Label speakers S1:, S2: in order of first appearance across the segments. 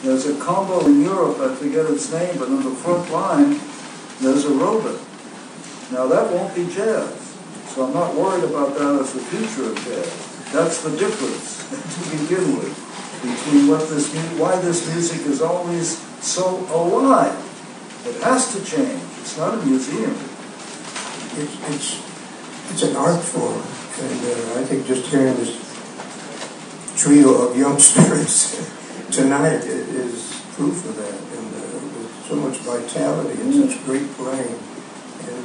S1: There's a combo in Europe, I forget its name, but on the front line, there's a robot. Now that won't be jazz, so I'm not worried about that as the future of jazz. That's the difference, to begin with, between why this music is always so alive. It has to change. It's not a museum.
S2: It's an art form, and I think just hearing this trio of youngsters tonight is proof of that, and with so much vitality and such great playing. And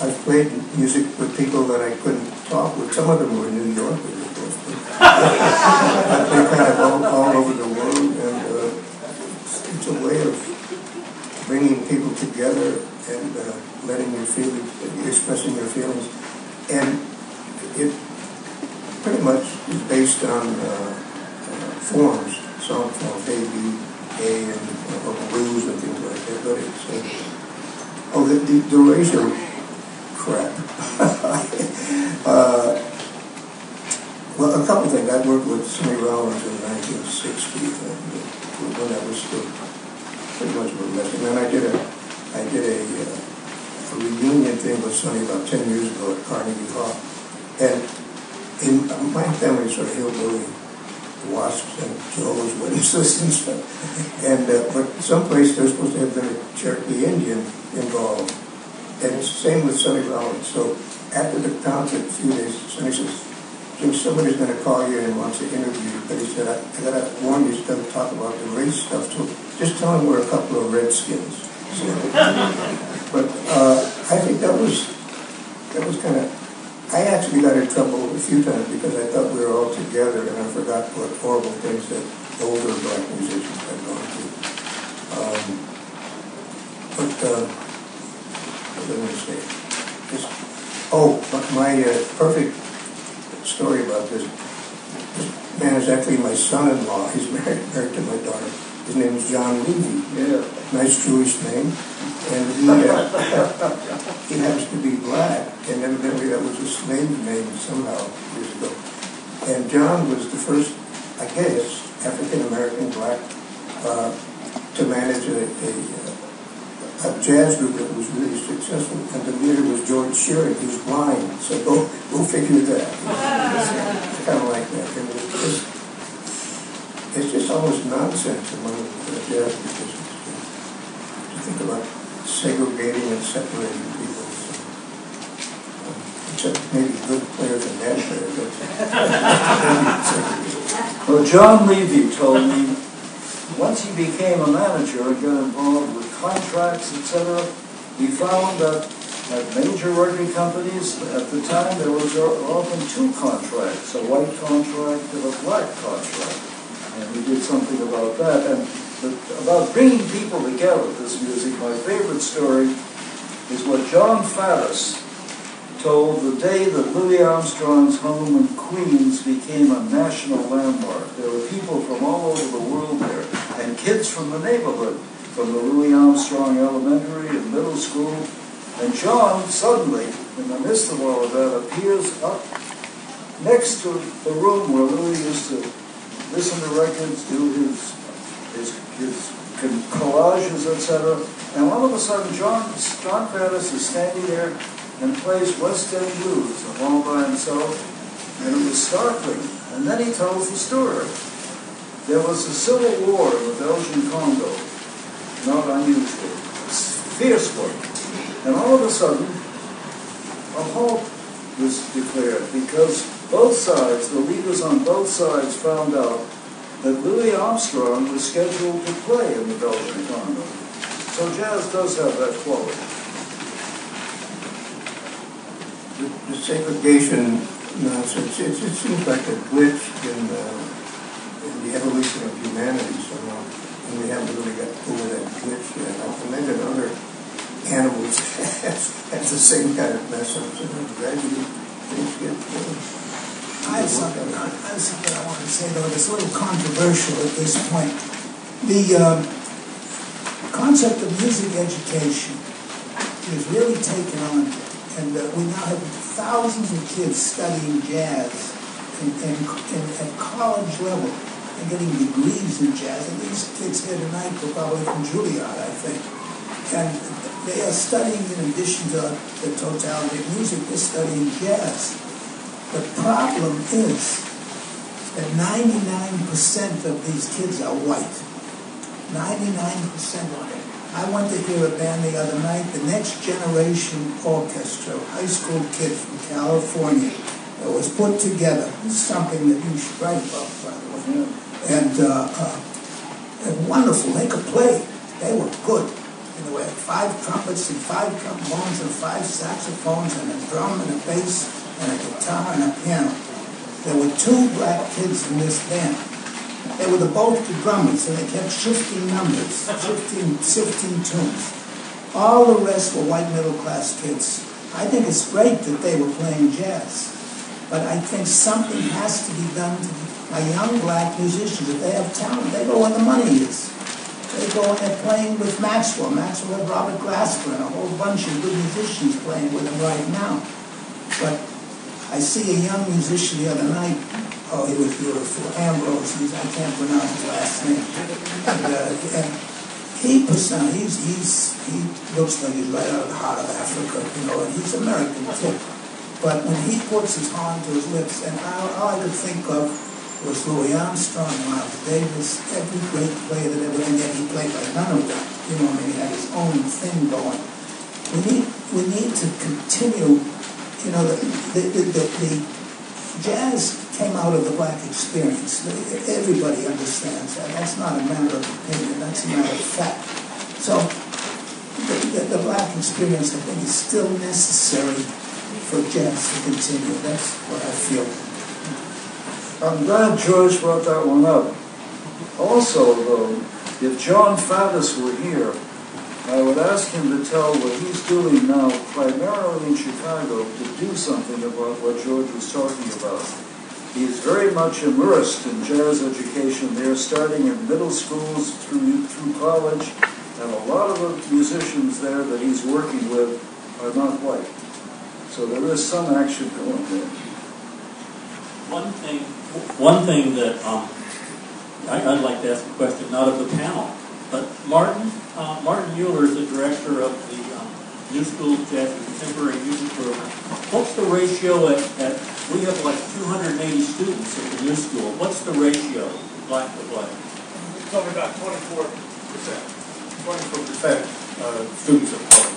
S2: I've played music with people that I couldn't talk with. Some of them were New Yorkers, of course, but they're kind of all over the world, and it's a way of bringing people together and letting your feelings, expressing your feelings, and it pretty much is based on forms, song forms, A, B, A, and blues and things like that. But it's the racial crap. Well, a couple things. I worked with Sonny Rollins in 1960 when I was still pretty much burlesque. And then I did a reunion thing with Sonny about 10 years ago at Carnegie Hall. And in my family sort of hillbilly wasps and Jehovah's Witnesses and stuff. And but someplace there's supposed to have been a Cherokee Indian involved. And it's the same with Sonny Rollins. So after the concert, a few days, Sonny says, Jim, somebody's going to call you and wants to interview you. But he said, I got to warn you, he's going to talk about the race stuff. So just tell him we're a couple of redskins. So, but I think that was kind of, I actually got in trouble a few times because I thought we were all together and I forgot what horrible things that older black musicians had gone through. What was I going to say? My perfect story about this man is actually my son-in-law. He's married to my daughter. His name is John Levy. Yeah. Nice Jewish name. And he happens to be black, and evidently that was a slave name somehow years ago. And John was the first, I guess, African-American black to manage a jazz group that was really successful. And the leader was George Shearing, who's blind. So go figure that. It's kind of like that. And it's just almost nonsense among jazz musicians to think about segregating and separating people. Except maybe good players and bad players.
S1: Well, John Levy told me once he became a manager and got involved with contracts, etc., he found that at major record companies at the time there was often two contracts, a white contract and a black contract. And we did something about that. And about bringing people together with this music, my favorite story is what John Faddis told the day that Louis Armstrong's home in Queens became a national landmark. There were people from all over the world there, and kids from the neighborhood, from the Louis Armstrong Elementary and Middle School. And John suddenly, in the midst of all of that, appears up next to the room where Louis used to listen to records, do his collages, etc. And all of a sudden, John Faddis is standing there and plays West End blues all by himself, and it was startling. And then he tells the story. There was a civil war in the Belgian Congo, not unusual, fierce one. And all of a sudden, a halt was declared because both sides, the leaders on both sides, found out that Louis Armstrong was scheduled to play in the Belgian Congo. So jazz does have that quality.
S2: The segregation nonsense, it seems like a glitch in the evolution of humanity somehow, and we haven't really got over that glitch yet. I can imagine other animals have the same kind of message, and gradually things get
S3: I have something I want to say, though. It's a little controversial at this point. The concept of music education is really taken on, and we now have thousands of kids studying jazz at college level. and getting degrees in jazz. And these kids here tonight were probably from Juilliard, I think. And they are studying, in addition to the totality of music, they're studying jazz. The problem is that 99% of these kids are white. 99% of them. I went to hear a band the other night, the Next Generation Orchestra, high school kids from California, that was put together. It's something that you should write about, by the way. And wonderful. They could play. They were good. You know, we had 5 trumpets and 5 trombones and 5 saxophones and a drum and a bass and a guitar and a piano. There were 2 black kids in this band. They were both the drummers, and they kept shifting numbers, shifting tunes. All the rest were white middle-class kids. I think it's great that they were playing jazz, but I think something has to be done to my young black musicians. If they have talent, they go where the money is. They go and they're playing with Maxwell. Maxwell had Robert Glasper and a whole bunch of good musicians playing with him right now. But I see a young musician the other night. Oh, he was beautiful. Ambrose. I can't pronounce his last name. And he looks like he's right out of the heart of Africa, you know, and he's American too. But when he puts his hand to his lips, and all I could think of was Louis Armstrong, Miles Davis, every great player that ever, and yet he played like none of them. You know, I mean, he had his own thing going. We need to continue. You know, the jazz came out of the black experience. Everybody understands that. That's not a matter of opinion. That's a matter of fact. So the black experience, I think, is still necessary for jazz to continue. That's what I feel.
S1: I'm glad George brought that one up. Also, though, if John Faddis were here, I would ask him to tell what he's doing now, primarily in Chicago, to do something about what George was talking about. He's very much immersed in jazz education. They're starting in middle schools through college, and a lot of the musicians there that he's working with are not white. So there is some action going there.
S4: One thing that I'd like to ask a question, not of the panel, but Martin Mueller is the director of the New School Jazz and Contemporary Music Program. What's the ratio at we have like 280 students at the New School. What's the ratio, black to white?
S5: It's probably about 24%. 24% students of color.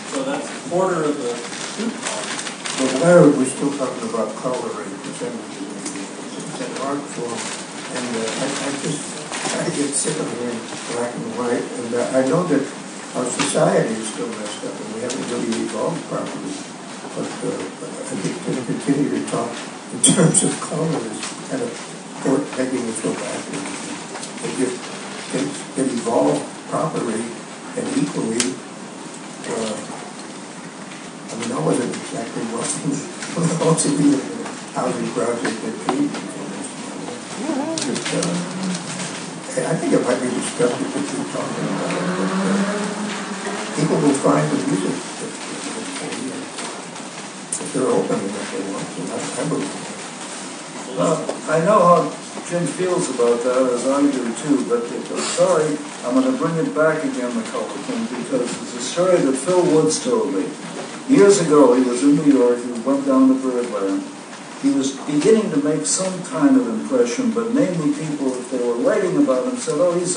S4: So that's a quarter of the student body.
S2: But why are we still talking about color and percentages? It's an art form, and I get sick of hearing black and white, and I know that our society is still messed up, and we haven't really evolved properly. But I think to continue to talk in terms of color is kind of making us go backwards. If things get evolved properly and equally, I mean, I wasn't exactly welcome when I was in the housing project that paid me for this. But I think it might be disgusting to keep talking about it. But people will find the music if they're open enough they want to. I believe.
S1: I know how Jim feels about that, as I do too, but I'm sorry, I'm going to bring it back again, the color thing, because it's a story that Phil Woods told me. Years ago, he was in New York, he went down to Birdland. He was beginning to make some kind of impression, but mainly people, if they were writing about him, said, oh, he's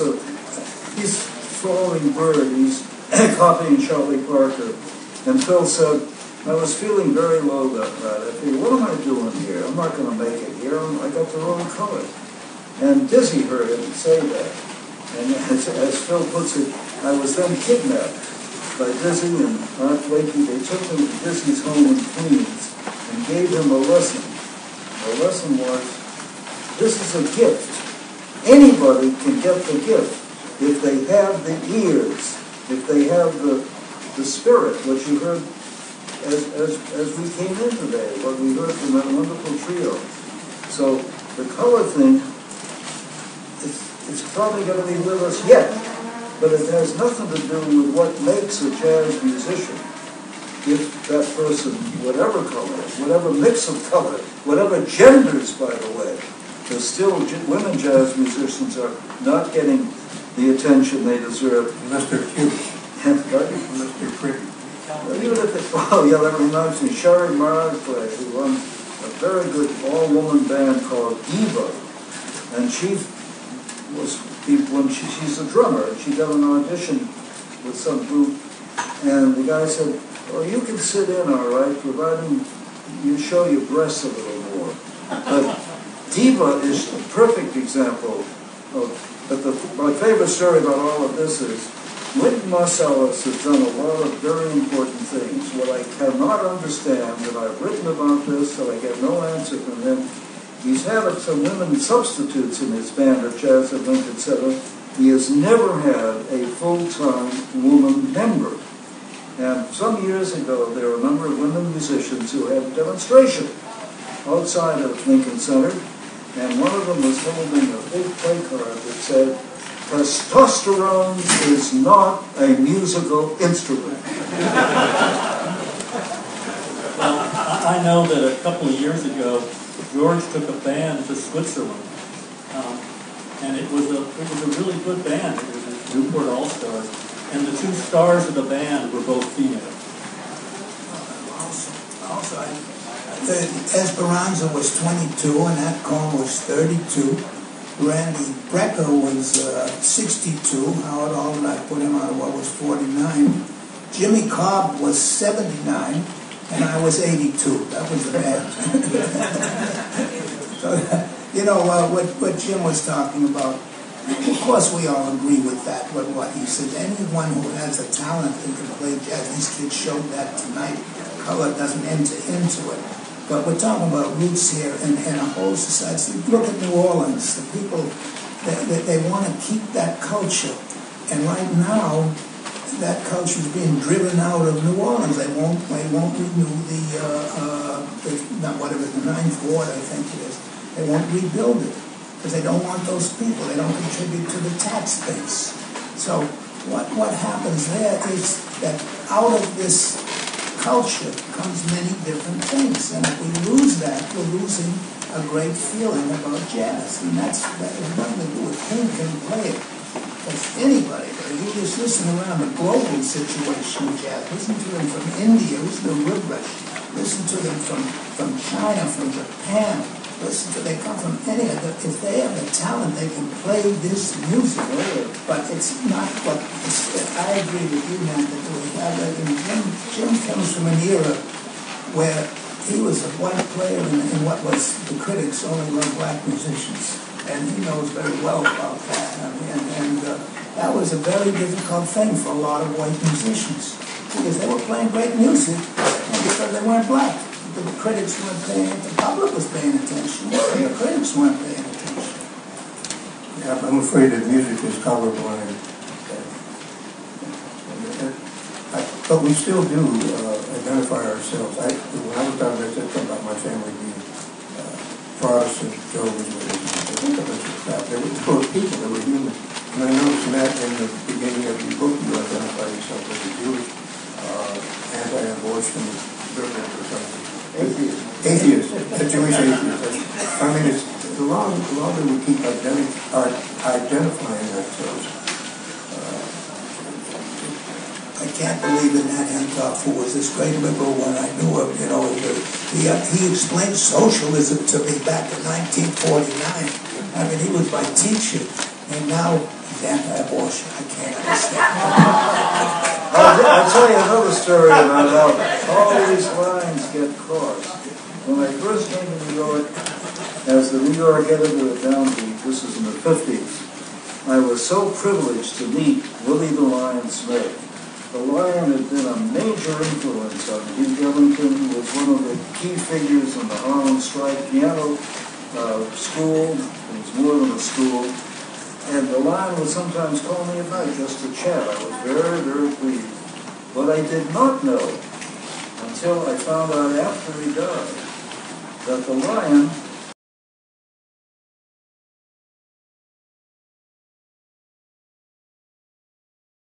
S1: following Bird, he's copying Charlie Parker. And Phil said, I was feeling very low that night. I figured, what am I doing here? I'm not going to make it here. I got the wrong color. And Dizzy heard him say that. And as Phil puts it, I was then kidnapped by Dizzy and Art Blakey. They took him to Dizzy's home in Queens and gave him a lesson. The lesson was, this is a gift. Anybody can get the gift if they have the ears, if they have the spirit, what you heard as we came in today, what we heard from that wonderful trio. So the color thing, it's probably going to be with us yet, but it has nothing to do with what makes a jazz musician. If that person, whatever color, whatever mix of color, whatever genders, by the way, There's still women jazz musicians are not getting the attention they deserve.
S2: Unless they're cute. Unless they're pretty.
S1: Even if yeah, that reminds me, Sherry Markley, who runs a very good all-woman band called Eva, and she was, she's a drummer, and she got an audition with some group, and the guy said, "Oh, you can sit in, all right, providing you show your breasts a little more." But Diva is the perfect example of, but my favorite story about all of this is, Wynton Marsalis has done a lot of very important things. What I cannot understand, and I've written about this, and I get no answer from him, he's had some women substitutes in his band at Jazz at Lincoln Center. He has never had a full-time woman member. And some years ago, there were a number of women musicians who had a demonstration outside of Lincoln Center, and one of them was holding a big play card that said, "Testosterone is not a musical instrument."
S4: Well, I know that a couple of years ago, George took a band to Switzerland, and it was a really good band. It was the Newport All-Stars, and the two stars of the band were both female.
S3: Also, Esperanza was 22, and Nat Cole was 32. Randy Brecker was 62. Howard Alden, I put him on what was 49. Jimmy Cobb was 79, and I was 82. That was the band. So, you know, what Jim was talking about, of course we all agree with that, with what he said. Anyone who has a talent and can play jazz, these kids showed that tonight. Color doesn't enter into it. But we're talking about roots here and a whole society. Look at New Orleans. The people, they want to keep that culture. And right now, that culture is being driven out of New Orleans. They won't renew the Ninth Ward, I think it is. They won't rebuild it because they don't want those people. They don't contribute to the tax base. So what happens there is that out of this culture comes many different things, and if we lose that, we're losing a great feeling about jazz, and that has nothing to do with who can play it. Because anybody, if you just listen around the global situation of jazz, listen to them from India, listen to Woodrush, listen to them from China, from Japan, listen to, they come from any of the, if they have the talent, they can play this music. But it's not what, I agree with you, man, that we have that. Jim comes from an era where he was a white player in what was the critics only loved black musicians. And he knows very well about that. And that was a very difficult thing for a lot of white musicians because they were playing great music and because they weren't black. The critics weren't paying it. The public was paying attention. The critics weren't paying attention.
S2: Yeah, I'm afraid that music is colorblind. But we still do identify ourselves. When I was down there, I said something about my family being Protestant, Jehovah's Witnesses. They were poor people, they were human. And I noticed that in the beginning of your book, you identify yourself as a Jewish, anti-abortion, liberal or something. Atheist. A Jewish atheist. I mean, it's the longer we keep identifying ourselves.
S3: I can't believe in that Hent3, who was this great liberal one I knew of, you know, he explained socialism to me back in 1949. I mean, he was my teacher, and now he's anti-abortion. I can't understand.
S1: I'll tell you another story about how all these lines get crossed. When I first came to New York, as the New York editor of Downbeat, this was in the 50s, I was so privileged to meet Willie the Lion Smith. The Lion had been a major influence on Duke Ellington, was one of the key figures in the Harlem Strike piano school. It was more than a school. And the Lion would sometimes call me at night just to chat. I was very, very pleased. But I did not know until I found out after he died that the Lion